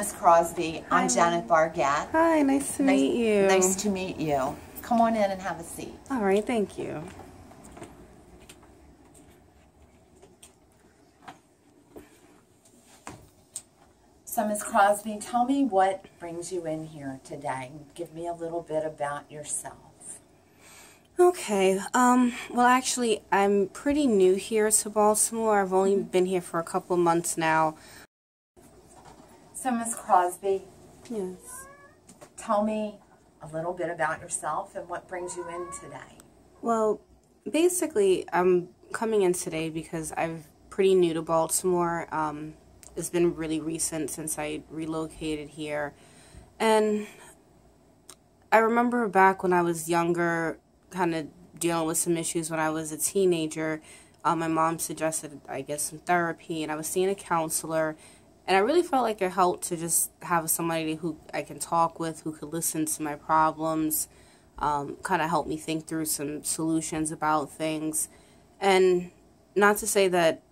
Miss Crosby. Hi, I'm Janet Bargett. Hi, nice to meet you. Nice to meet you. Come on in and have a seat. All right, thank you. So, Miss Crosby, tell me what brings you in here today. Give me a little bit about yourself. Okay, well, actually, I'm pretty new here to Baltimore. I've only been here for a couple months now. So, Miss Crosby, Yes. tell me a little bit about yourself and what brings you in today. Well, basically, I'm coming in today because I'm pretty new to Baltimore. It's been really recent since I relocated here. And I remember back when I was younger, kind of dealing with some issues when I was a teenager. My mom suggested I get some therapy, and I was seeing a counselor. And I really felt like it helped to just have somebody who I can talk with, who could listen to my problems, kind of help me think through some solutions about things. And not to say that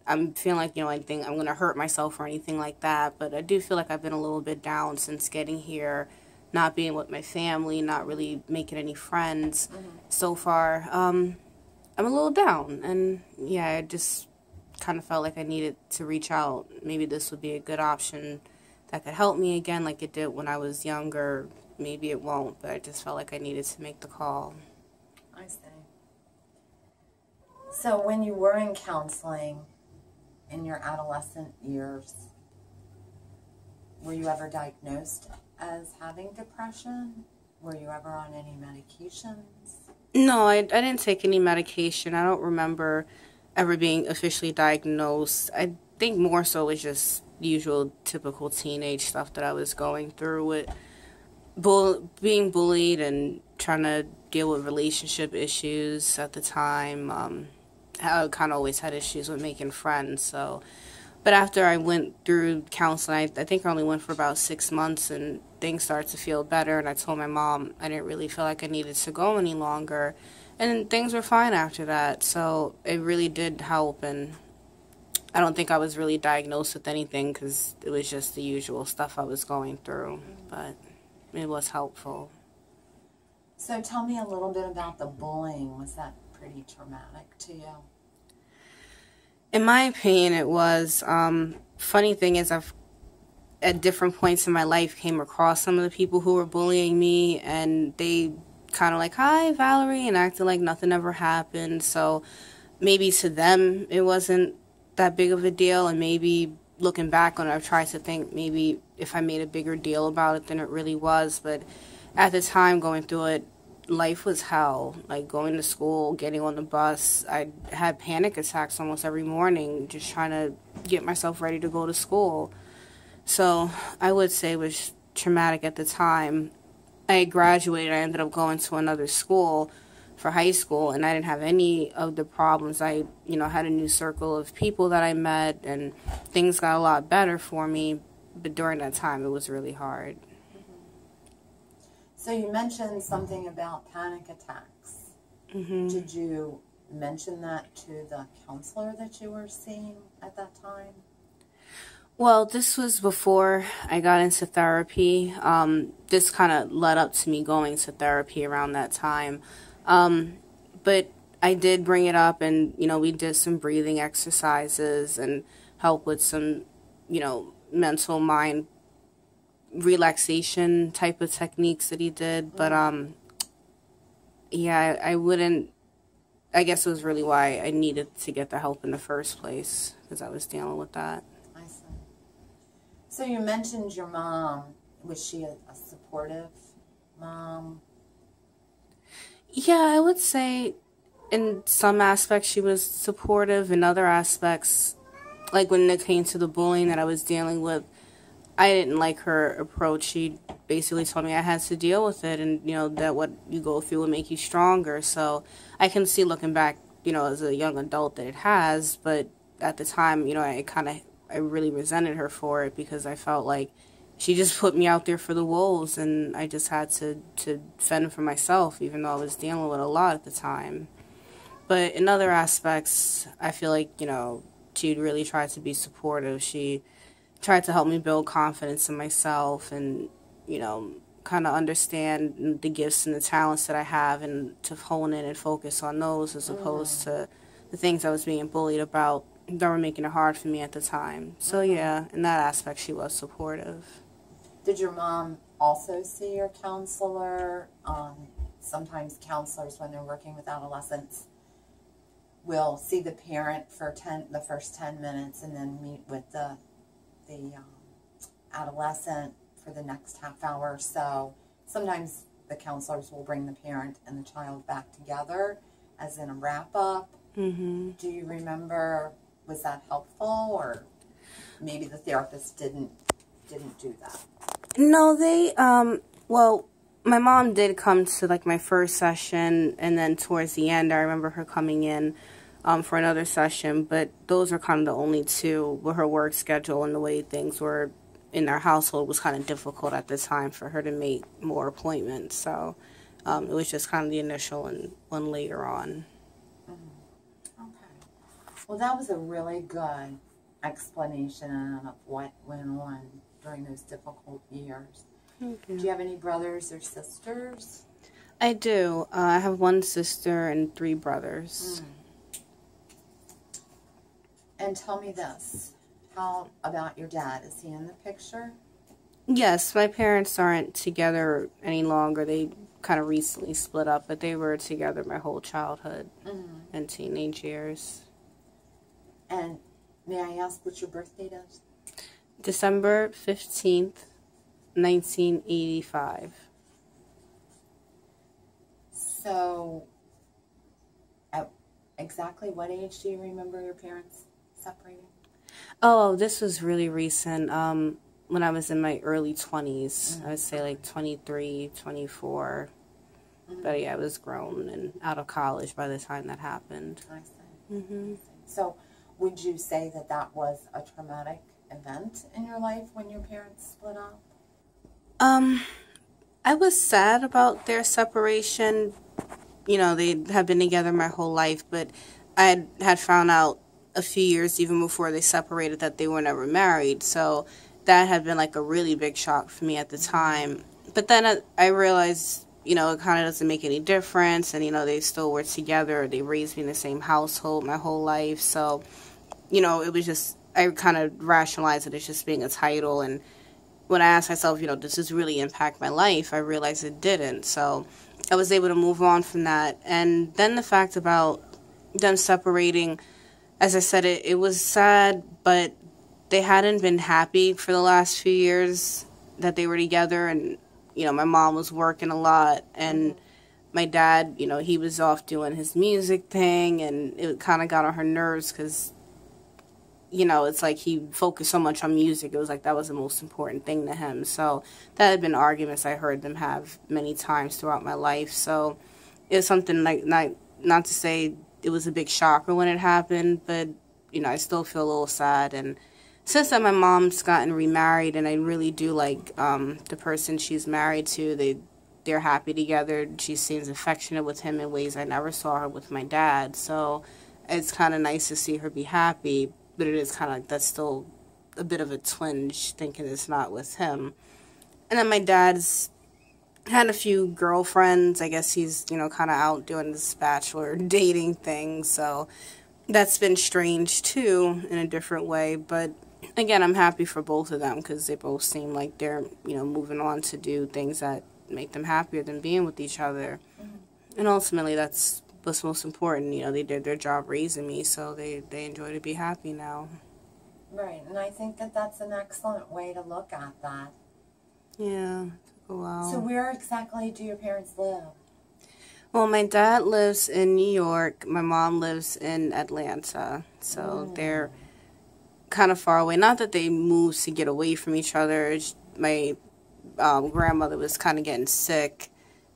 I'm feeling like, I think I'm going to hurt myself or anything like that, but I do feel like I've been a little bit down since getting here, not being with my family, not really making any friends so far. I'm a little down, and yeah, I just kind of felt like I needed to reach out. Maybe this would be a good option that could help me again like it did when I was younger. Maybe it won't, but I just felt like I needed to make the call. I see. So when you were in counseling in your adolescent years, were you ever diagnosed as having depression? Were you ever on any medications? No, I didn't take any medication. I don't remember ever being officially diagnosed. I think more so was just usual typical teenage stuff that I was going through with being bullied and trying to deal with relationship issues at the time. I kind of always had issues with making friends. So, but after I went through counseling, I think I only went for about 6 months, and things started to feel better. And I told my mom I didn't really feel like I needed to go any longer. And things were fine after that, so it really did help, and I don't think I was really diagnosed with anything because it was just the usual stuff I was going through, but it was helpful. So tell me a little bit about the bullying. Was that pretty traumatic to you? In my opinion, it was. Funny thing is, I've at different points in my life came across some of the people who were bullying me, and they kind of like, hi, Valerie, and acting like nothing ever happened. So maybe to them it wasn't that big of a deal, and maybe looking back on it, I've tried to think maybe if I made a bigger deal about it than it really was. But at the time going through it, life was hell. Like going to school, getting on the bus, I had panic attacks almost every morning just trying to get myself ready to go to school. So I would say it was traumatic at the time. I graduated, I ended up going to another school for high school, and I didn't have any of the problems. I, had a new circle of people that I met, and things got a lot better for me, but during that time, it was really hard. So you mentioned something about panic attacks. Did you mention that to the counselor that you were seeing at that time? Well, this was before I got into therapy. This kind of led up to me going to therapy around that time. But I did bring it up, and, we did some breathing exercises and help with some, mental mind relaxation type of techniques that he did. But, yeah, I guess it was really why I needed to get the help in the first place, because I was dealing with that. So you mentioned your mom. Was she a supportive mom? Yeah, I would say in some aspects she was supportive. In other aspects, like when it came to the bullying that I was dealing with, I didn't like her approach. She basically told me I had to deal with it, and, that what you go through would make you stronger. So I can see looking back, as a young adult that it has, but at the time, I really resented her for it because I felt like she just put me out there for the wolves, and I just had to fend for myself, even though I was dealing with a lot at the time. But in other aspects, I feel like, she'd really try to be supportive. She tried to help me build confidence in myself and, kind of understand the gifts and the talents that I have and to hone in and focus on those as opposed to the things I was being bullied about that were making it hard for me at the time. So, yeah, in that aspect, she was supportive. Did your mom also see your counselor? Sometimes counselors, when they're working with adolescents, will see the parent for the first 10 minutes and then meet with the adolescent for the next half hour or so. Sometimes the counselors will bring the parent and the child back together as in a wrap-up. Mm-hmm. Do you remember, was that helpful, or maybe the therapist didn't do that? No, well, my mom did come to, like, my first session, and then towards the end, I remember her coming in for another session, but those are kind of the only two with her work schedule and the way things were in our household was kind of difficult at the time for her to make more appointments, so it was just kind of the initial and one later on. Okay. Well, that was a really good explanation of what went on during those difficult years. Thank you. Do you have any brothers or sisters? I do. I have one sister and 3 brothers. And tell me this. How about your dad? Is he in the picture? Yes, my parents aren't together any longer. They kind of recently split up, but they were together my whole childhood and teenage years. And may I ask what your birth date is? December 15th, 1985. So, at exactly what age do you remember your parents separating? Oh, this was really recent. When I was in my early 20s, I would say like 23, 24. But yeah, I was grown and out of college by the time that happened. I see. So, would you say that that was a traumatic event in your life when your parents split up? I was sad about their separation. They had been together my whole life, but I had found out a few years even before they separated that they were never married. So that had been like a really big shock for me at the time. But then I realized, it kind of doesn't make any difference. And, they still were together. They raised me in the same household my whole life. So, it was just, I kind of rationalized it as just being a title. And when I asked myself, does this really impact my life? I realized it didn't. So I was able to move on from that. And then the fact about them separating, as I said, it was sad, but they hadn't been happy for the last few years that they were together. And, my mom was working a lot. And my dad, he was off doing his music thing. And it kind of got on her nerves because, it's like he focused so much on music. It was like that was the most important thing to him. So that had been arguments I heard them have many times throughout my life. So it was something like, not to say it was a big shocker when it happened, but, I still feel a little sad. And since then, my mom's gotten remarried, and I really do like the person she's married to. They're happy together. She seems affectionate with him in ways I never saw her with my dad. So it's kind of nice to see her be happy, but it is kind of like that's still a bit of a twinge thinking it's not with him. And then my dad's had a few girlfriends. I guess he's, kind of out doing this bachelor dating thing. So that's been strange, too, in a different way. But, again, I'm happy for both of them because they both seem like they're, moving on to do things that make them happier than being with each other. And ultimately, that's what's most important. They did their job raising me, so they enjoy to be happy now. Right, and I think that that's an excellent way to look at that. Yeah, it took a while. So where exactly do your parents live? Well, my dad lives in New York. My mom lives in Atlanta. So they're kind of far away. Not that they moved to get away from each other. My grandmother was kind of getting sick,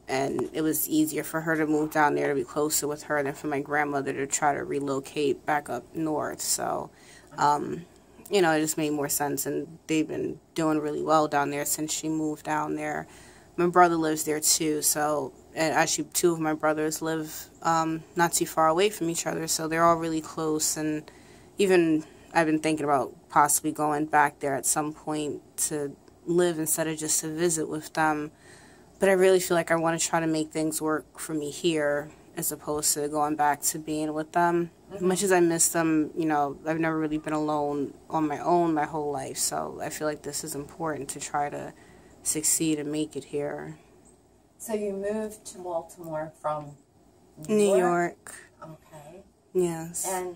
and it was easier for her to move down there to be closer with her than for my grandmother to try to relocate back up north. So, it just made more sense, and they've been doing really well down there since she moved down there. My brother lives there, too, so, and actually 2 of my brothers live not too far away from each other, so they're all really close, and even I've been thinking about possibly going back there at some point to live instead of just to visit with them. But I really feel like I want to try to make things work for me here as opposed to going back to being with them. As much as I miss them, you know, I've never really been alone on my own my whole life. So I feel like this is important to try to succeed and make it here. So you moved to Baltimore from New York. Okay. Yes. And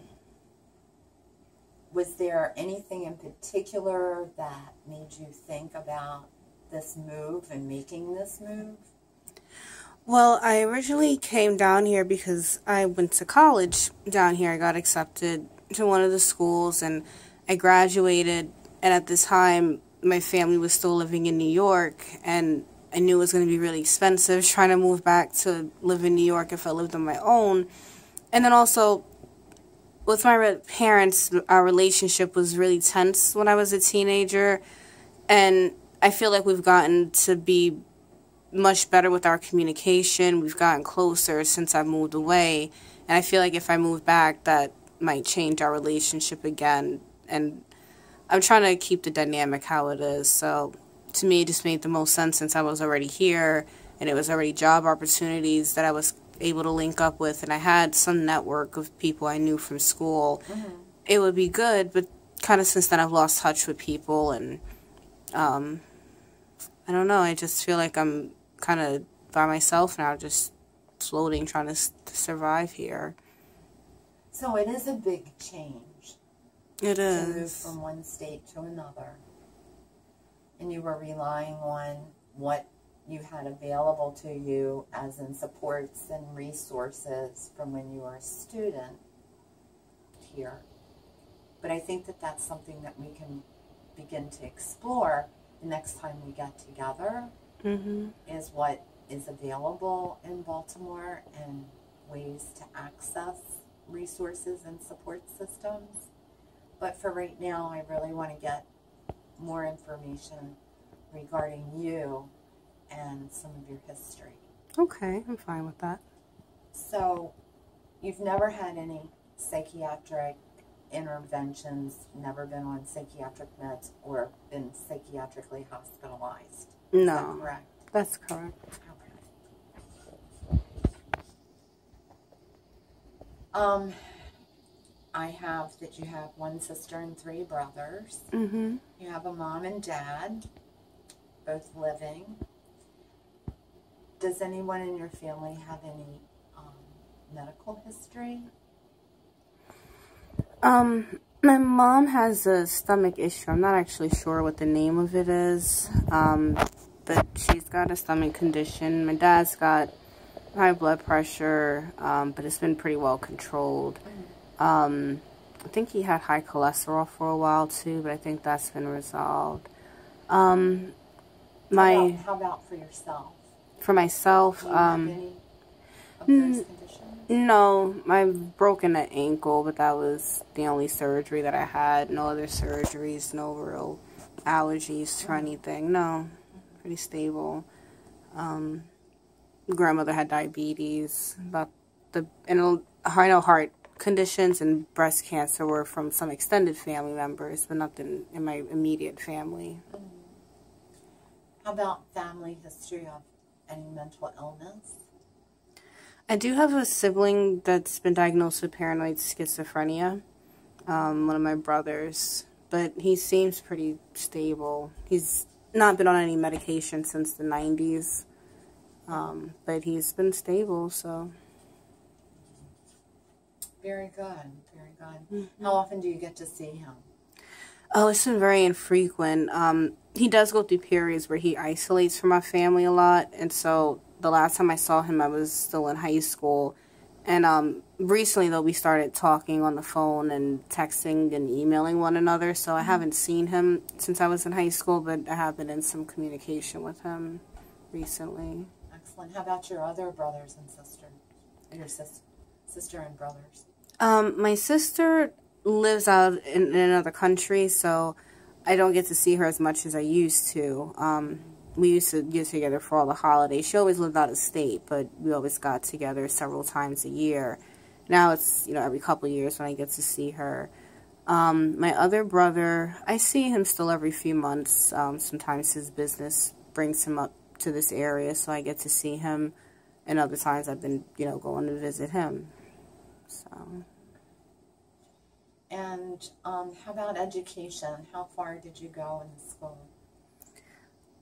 was there anything in particular that made you think about this move and making this move? Well, I originally came down here because I went to college down here. I got accepted to one of the schools and I graduated. And at the time, my family was still living in New York and I knew it was going to be really expensive trying to move back to live in New York if I lived on my own. And then also, with my parents, our relationship was really tense when I was a teenager. And I feel like we've gotten to be much better with our communication. We've gotten closer since I moved away. And I feel like if I move back, that might change our relationship again. And I'm trying to keep the dynamic how it is. So to me, it just made the most sense since I was already here and it was already job opportunities that I was able to link up with. And I had some network of people I knew from school. Mm-hmm. It would be good, but kind of since then I've lost touch with people. And I don't know, I just feel like I'm kind of by myself now, just floating, trying to survive here. So it is a big change. It is. To move from one state to another. And you were relying on what you had available to you as in supports and resources from when you were a student here. But I think that that's something that we can begin to explore the next time we get together, is what is available in Baltimore and ways to access resources and support systems. But for right now, I really want to get more information regarding you and some of your history. Okay, I'm fine with that. So, you've never had any psychiatric interventions, never been on psychiatric meds, or been psychiatrically hospitalized? No. Is that correct? That's correct. Okay. I have that you have one sister and 3 brothers. Mm-hmm. You have a mom and dad, both living. Does anyone in your family have any medical history? My mom has a stomach issue. I'm not actually sure what the name of it is, but she's got a stomach condition. My dad's got high blood pressure, but it's been pretty well controlled. I think he had high cholesterol for a while too, but I think that's been resolved. How about for yourself? For myself, do you have any of those conditions? No, I've broken an ankle, but that was the only surgery that I had. No other surgeries, no real allergies or anything. No, pretty stable. Grandmother had diabetes. I know heart conditions and breast cancer were from some extended family members, but nothing in my immediate family. How about family history of any mental illness? I do have a sibling that's been diagnosed with paranoid schizophrenia, one of my brothers, but he seems pretty stable. He's not been on any medication since the 90s, but he's been stable, so. Very good, very good. How often do you get to see him? Oh, it's been very infrequent. He does go through periods where he isolates from our family a lot, and so the last time I saw him, I was still in high school. And recently, though, we started talking on the phone and texting and emailing one another, so I haven't seen him since I was in high school, but I have been in some communication with him recently. Excellent. How about your other brothers and sisters? Your sister and brothers? My sister lives out in another country, so I don't get to see her as much as I used to. We used to get together for all the holidays. She always lived out of state, but we always got together several times a year. Now it's, every couple of years when I get to see her. My other brother, I see him still every few months. Sometimes his business brings him up to this area, so I get to see him. And other times I've been, going to visit him. So. And how about education? How far did you go in school?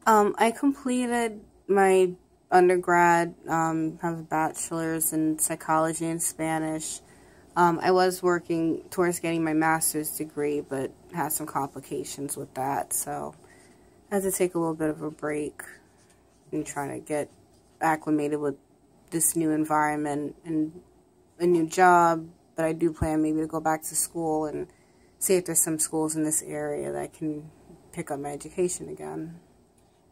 I completed my undergrad, have a bachelor's in psychology and Spanish. I was working towards getting my master's degree, but had some complications with that, so I had to take a little bit of a break and trying to get acclimated with this new environment and a new job. But I do plan maybe to go back to school and see if there's some schools in this area that I can pick up my education again.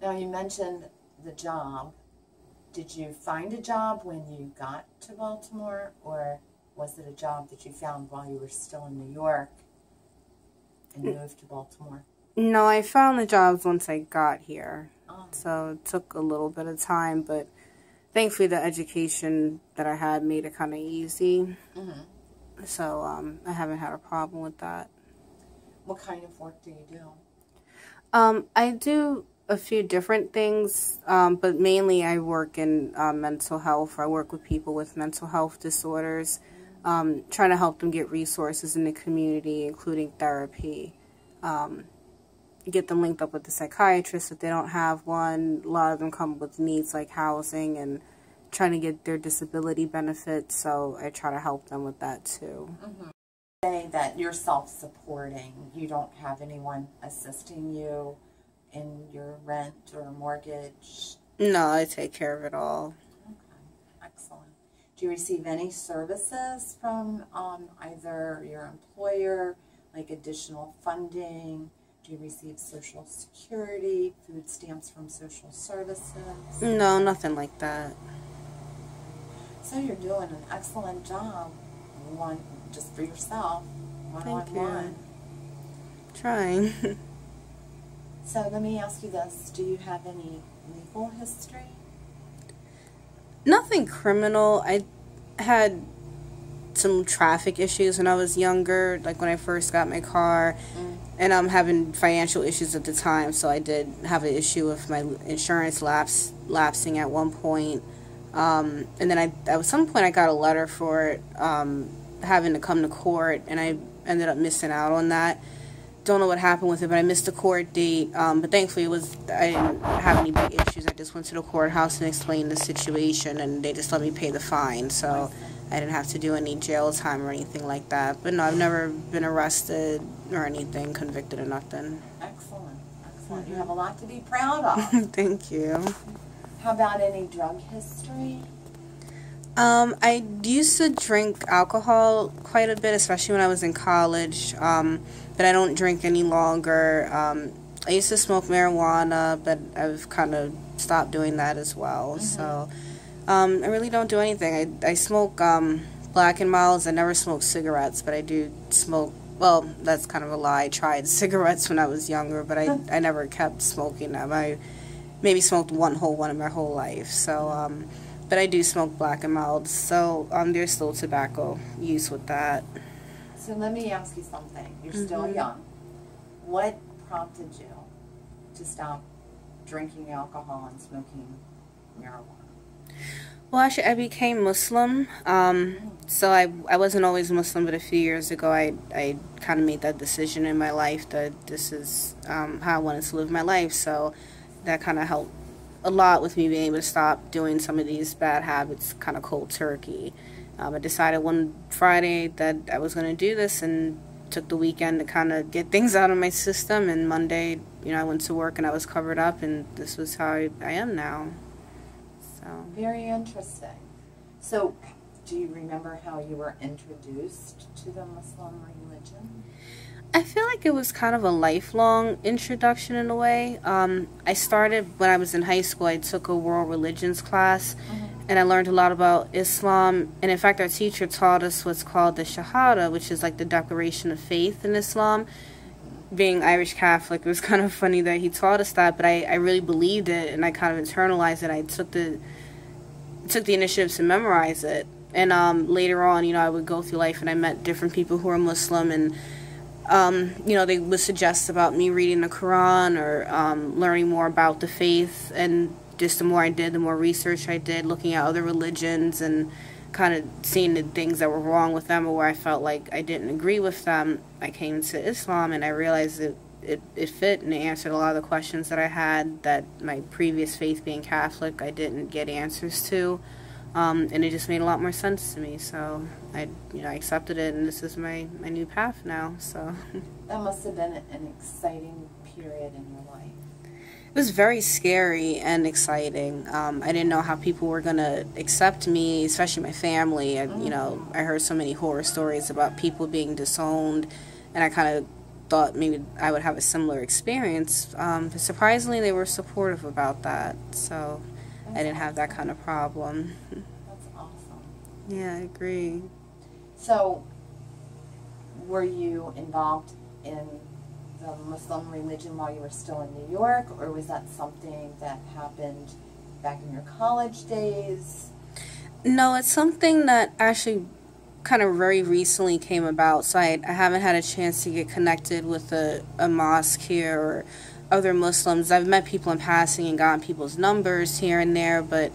Now, you mentioned the job. Did you find a job when you got to Baltimore, or was it a job that you found while you were still in New York and moved to Baltimore? No, I found the jobs once I got here. Oh. So it took a little bit of time, but thankfully the education that I had made it kind of easy. Mm-hmm. So I haven't had a problem with that. What kind of work do you do? I do a few different things, but mainly I work in mental health. I work with people with mental health disorders, trying to help them get resources in the community, including therapy. Get them linked up with the psychiatrist if they don't have one. A lot of them come with needs like housing and trying to get their disability benefits, so I try to help them with that too. Mm-hmm. Say that you're self-supporting. You don't have anyone assisting you in your rent or mortgage? No, I take care of it all. Okay, excellent. Do you receive any services from either your employer, like additional funding? Do you receive Social Security, food stamps from social services? No, nothing like that. So you're doing an excellent job, one just for yourself, one-on-one. Trying. So let me ask you this. Do you have any legal history? Nothing criminal. I had some traffic issues when I was younger, like when I first got my car. And I'm having financial issues at the time, so I did have an issue with my insurance lapsing at one point. And then at some point I got a letter for it, having to come to court, and I ended up missing out on that. Don't know what happened with it, but I missed the court date. But thankfully I didn't have any big issues. I just went to the courthouse and explained the situation, and they just let me pay the fine. So I didn't have to do any jail time or anything like that. But no, I've never been arrested or anything, convicted or nothing. Excellent, excellent. You have a lot to be proud of. Thank you. How about any drug history? I used to drink alcohol quite a bit, especially when I was in college. But I don't drink any longer. I used to smoke marijuana, but I've kind of stopped doing that as well. Mm-hmm. So I really don't do anything. I smoke Black and Milds. I never smoked cigarettes, but I do smoke. Well, that's kind of a lie. I tried cigarettes when I was younger, but I never kept smoking them. I maybe smoked one in my whole life. So, but I do smoke Black and Milds. So there's still tobacco use with that. So let me ask you something. You're still young. What prompted you to stop drinking alcohol and smoking marijuana? Well, actually, I became Muslim. So I wasn't always Muslim, but a few years ago I kind of made that decision in my life that this is how I wanted to live my life. So that kind of helped a lot with me being able to stop doing some of these bad habits kind of cold turkey. I decided one Friday that I was going to do this and took the weekend to kind of get things out of my system. And Monday, I went to work and I was covered up, and this was how I am now. So very interesting. So do you remember how you were introduced to the Muslim religion? I feel like it was kind of a lifelong introduction in a way. I started when I was in high school. I took a world religions class, and I learned a lot about Islam. And in fact, our teacher taught us what's called the Shahada, which is like the declaration of faith in Islam. Being Irish Catholic, it was kind of funny that he taught us that, but I really believed it, and I kind of internalized it. I took the initiative to memorize it. And later on, I would go through life, and I met different people who were Muslim, and you know, they would suggest about me reading the Quran or learning more about the faith. And just the more I did, the more research I did, looking at other religions and kind of seeing the things that were wrong with them or where I felt like I didn't agree with them, I came to Islam and I realized that it fit and it answered a lot of the questions that I had that my previous faith being Catholic I didn't get answers to. And it just made a lot more sense to me, so I accepted it, and this is my new path now. So that must have been an exciting period in your life. It was very scary and exciting. I didn't know how people were gonna accept me, especially my family. And I heard so many horror stories about people being disowned, and I kind of thought maybe I would have a similar experience. But surprisingly, they were supportive about that. So. I didn't have that kind of problem. That's awesome. Yeah, I agree. So, were you involved in the Muslim religion while you were still in New York, or was that something that happened back in your college days? No, it's something that actually kind of very recently came about, so I haven't had a chance to get connected with a mosque here or other Muslims. I've met people in passing and gotten people's numbers here and there, but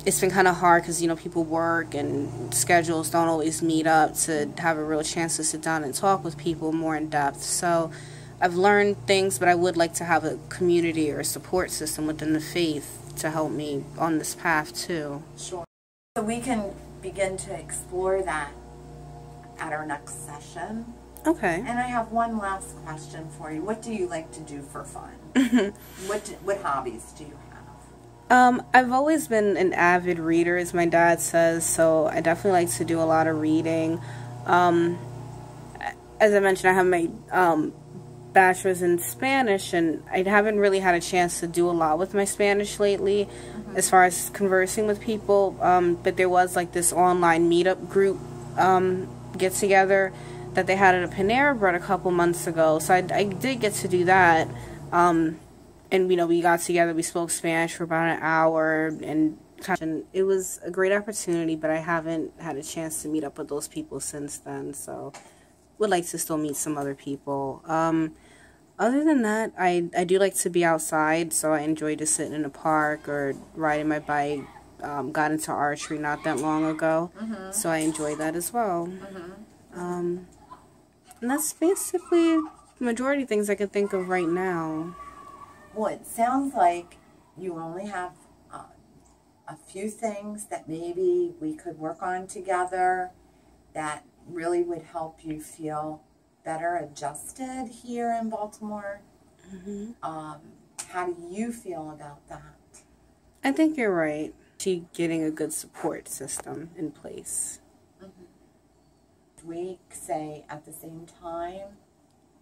it's been kind of hard because people work and schedules don't always meet up to have a real chance to sit down and talk with people more in depth. So I've learned things, but I would like to have a community or a support system within the faith to help me on this path too. Sure. So we can begin to explore that at our next session. Okay. And I have one last question for you. What do you like to do for fun? What hobbies do you have? I've always been an avid reader, as my dad says, so I definitely like to do a lot of reading. As I mentioned, I have my bachelor's in Spanish, and I haven't really had a chance to do a lot with my Spanish lately, as far as conversing with people, but there was like this online meetup group get-together that they had at a Panera Bread a couple months ago, so I did get to do that, and we got together, we spoke Spanish for about an hour, and it was a great opportunity, but I haven't had a chance to meet up with those people since then, so would like to still meet some other people. Other than that, I do like to be outside, so I enjoy just sitting in a park or riding my bike. Got into archery not that long ago, so I enjoy that as well. And that's basically the majority of things I can think of right now. Well, it sounds like you only have a few things that maybe we could work on together that really would help you feel better adjusted here in Baltimore. How do you feel about that? I think you're right. Getting a good support system in place. We say at the same time?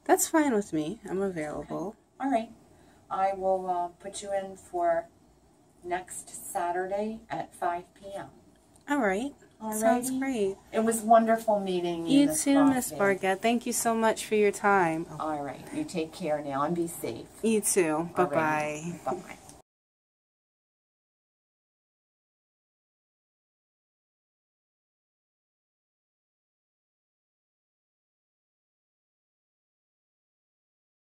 That's fine with me. I'm available. Okay. All right. I will put you in for next Saturday at 5 p.m. All right. Sounds great. It was wonderful meeting you. You too, Miss Bargett. Thank you so much for your time. All right. You take care now and be safe. You too. Bye-bye. Bye-bye.